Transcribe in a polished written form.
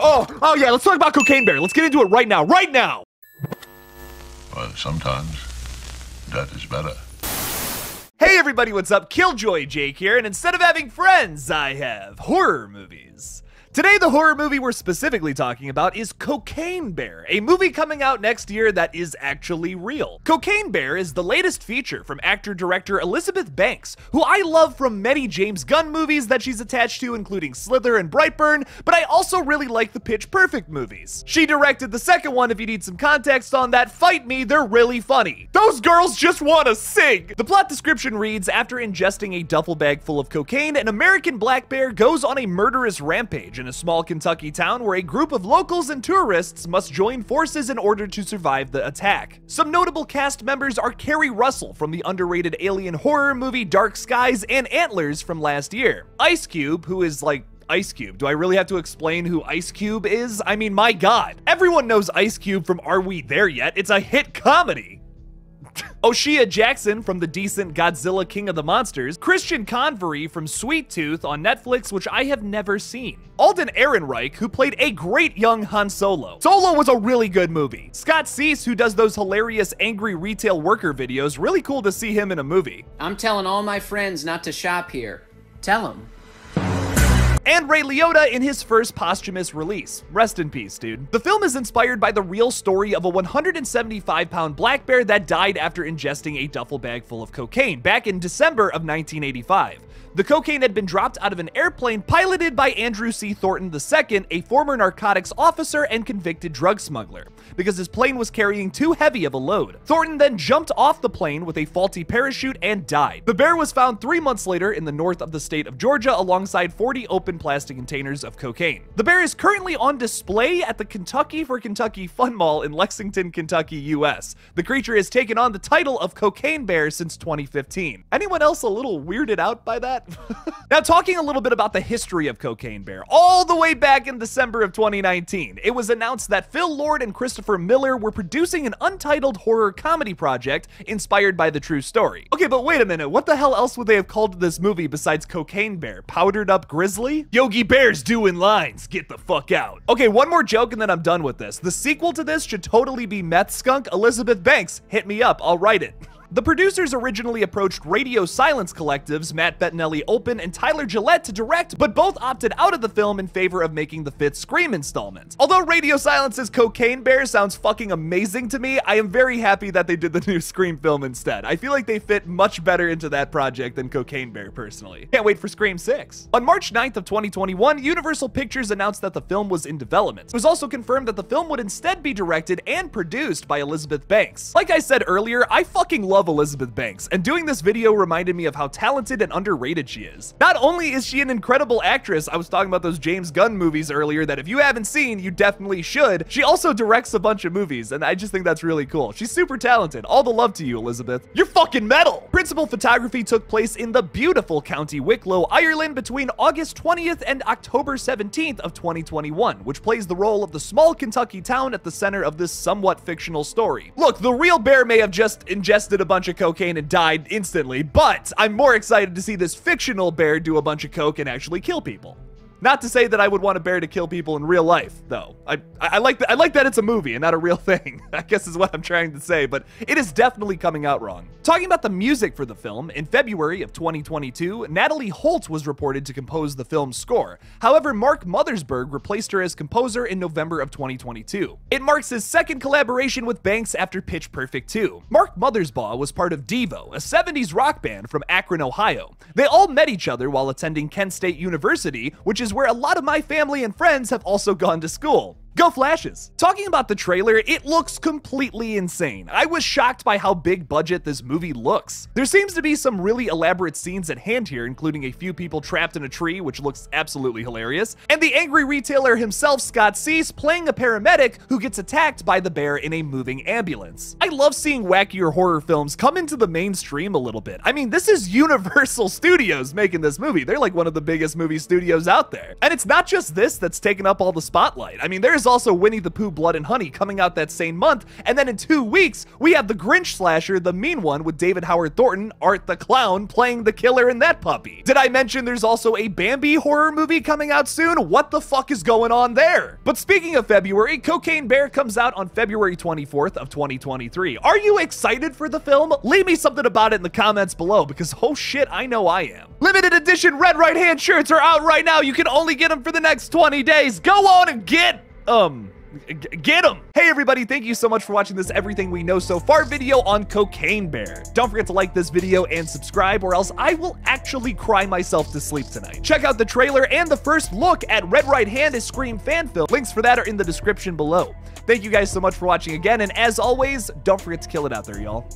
Oh yeah, let's talk about Cocaine Bear. Let's get into it right now, right now! Well, sometimes that is better. Hey everybody, what's up? KillJoy Jake here, and instead of having friends, I have horror movies. Today, the horror movie we're specifically talking about is Cocaine Bear, a movie coming out next year that is actually real. Cocaine Bear is the latest feature from actor-director Elizabeth Banks, who I love from many James Gunn movies that she's attached to, including Slither and Brightburn, but I also really like the Pitch Perfect movies. She directed the second one. If you need some context on that, fight me, they're really funny. Those girls just want to sing! The plot description reads, after ingesting a duffel bag full of cocaine, an American black bear goes on a murderous rampage in a small Kentucky town where a group of locals and tourists must join forces in order to survive the attack. Some notable cast members are Kerry Russell from the underrated alien horror movie Dark Skies and Antlers from last year. Ice Cube, who is like Ice Cube. Do I really have to explain who Ice Cube is? I mean, my God. Everyone knows Ice Cube from Are We There Yet? It's a hit comedy. O'Shea Jackson from the decent Godzilla King of the Monsters, Christian Convery from Sweet Tooth on Netflix, which I have never seen, Alden Ehrenreich, who played a great young Han Solo. Solo was a really good movie. Scott Cease, who does those hilarious angry retail worker videos, really cool to see him in a movie. I'm telling all my friends not to shop here. Tell them. And Ray Liotta in his first posthumous release. Rest in peace, dude. The film is inspired by the real story of a 175-pound black bear that died after ingesting a duffel bag full of cocaine back in December of 1985. The cocaine had been dropped out of an airplane piloted by Andrew C. Thornton II, a former narcotics officer and convicted drug smuggler, because his plane was carrying too heavy of a load. Thornton then jumped off the plane with a faulty parachute and died. The bear was found 3 months later in the north of the state of Georgia alongside 40 open plastic containers of cocaine. The bear is currently on display at the Kentucky for Kentucky Fun Mall in Lexington, Kentucky, US. The creature has taken on the title of Cocaine Bear since 2015. Anyone else a little weirded out by that? Now, talking a little bit about the history of Cocaine Bear, all the way back in December of 2019, it was announced that Phil Lord and Christopher Miller were producing an untitled horror comedy project inspired by the true story. Okay, but wait a minute, what the hell else would they have called this movie besides Cocaine Bear? Powdered Up Grizzly? Yogi Bear's doing lines, get the fuck out. Okay, one more joke and then I'm done with this. The sequel to this should totally be Meth Skunk. Elizabeth Banks, hit me up, I'll write it. The producers originally approached Radio Silence Collectives, Matt Bettinelli Open and Tyler Gillette to direct, but both opted out of the film in favor of making the 5th Scream installment. Although Radio Silence's Cocaine Bear sounds fucking amazing to me, I am very happy that they did the new Scream film instead. I feel like they fit much better into that project than Cocaine Bear, personally. Can't wait for Scream 6. On March 9th of 2021, Universal Pictures announced that the film was in development. It was also confirmed that the film would instead be directed and produced by Elizabeth Banks. Like I said earlier, I fucking love Elizabeth Banks, and doing this video reminded me of how talented and underrated she is. Not only is she an incredible actress, I was talking about those James Gunn movies earlier that if you haven't seen, you definitely should. She also directs a bunch of movies, and I just think that's really cool. She's super talented. All the love to you, Elizabeth. You're fucking metal! Principal photography took place in the beautiful County Wicklow, Ireland between August 20th and October 17th of 2021, which plays the role of the small Kentucky town at the center of this somewhat fictional story. Look, the real bear may have just ingested a bunch of cocaine and died instantly, but I'm more excited to see this fictional bear do a bunch of coke and actually kill people. Not to say that I would want a bear to kill people in real life, though. I like that it's a movie and not a real thing, I guess is what I'm trying to say, but it is definitely coming out wrong. Talking about the music for the film, in February of 2022, Natalie Holt was reported to compose the film's score. However, Mark Mothersbaugh replaced her as composer in November of 2022. It marks his second collaboration with Banks after Pitch Perfect 2. Mark Mothersbaugh was part of Devo, a 70s rock band from Akron, Ohio. They all met each other while attending Kent State University, which is where a lot of my family and friends have also gone to school. Go Flashes! Talking about the trailer, it looks completely insane. I was shocked by how big budget this movie looks. There seems to be some really elaborate scenes at hand here, including a few people trapped in a tree, which looks absolutely hilarious, and the angry retailer himself, Scott Cease, playing a paramedic who gets attacked by the bear in a moving ambulance. I love seeing wackier horror films come into the mainstream a little bit. I mean, this is Universal Studios making this movie. They're like one of the biggest movie studios out there. And it's not just this that's taken up all the spotlight. I mean, there's There's also Winnie the Pooh Blood and Honey coming out that same month, and then in 2 weeks, we have the Grinch slasher, The Mean One, with David Howard Thornton, Art the Clown, playing the killer in that puppy. Did I mention there's also a Bambi horror movie coming out soon? What the fuck is going on there? But speaking of February, Cocaine Bear comes out on February 24th of 2023. Are you excited for the film? Leave me something about it in the comments below, because oh shit, I know I am. Limited edition Red Right Hand shirts are out right now. You can only get them for the next 20 days. Go on and get them. Hey everybody, thank you so much for watching this Everything We Know So Far video on Cocaine Bear. Don't forget to like this video and subscribe, or else I will actually cry myself to sleep tonight. Check out the trailer and the first look at Red Right Hand is Scream fan film. Links for that are in the description below. Thank you guys so much for watching again, and as always, don't forget to kill it out there, y'all.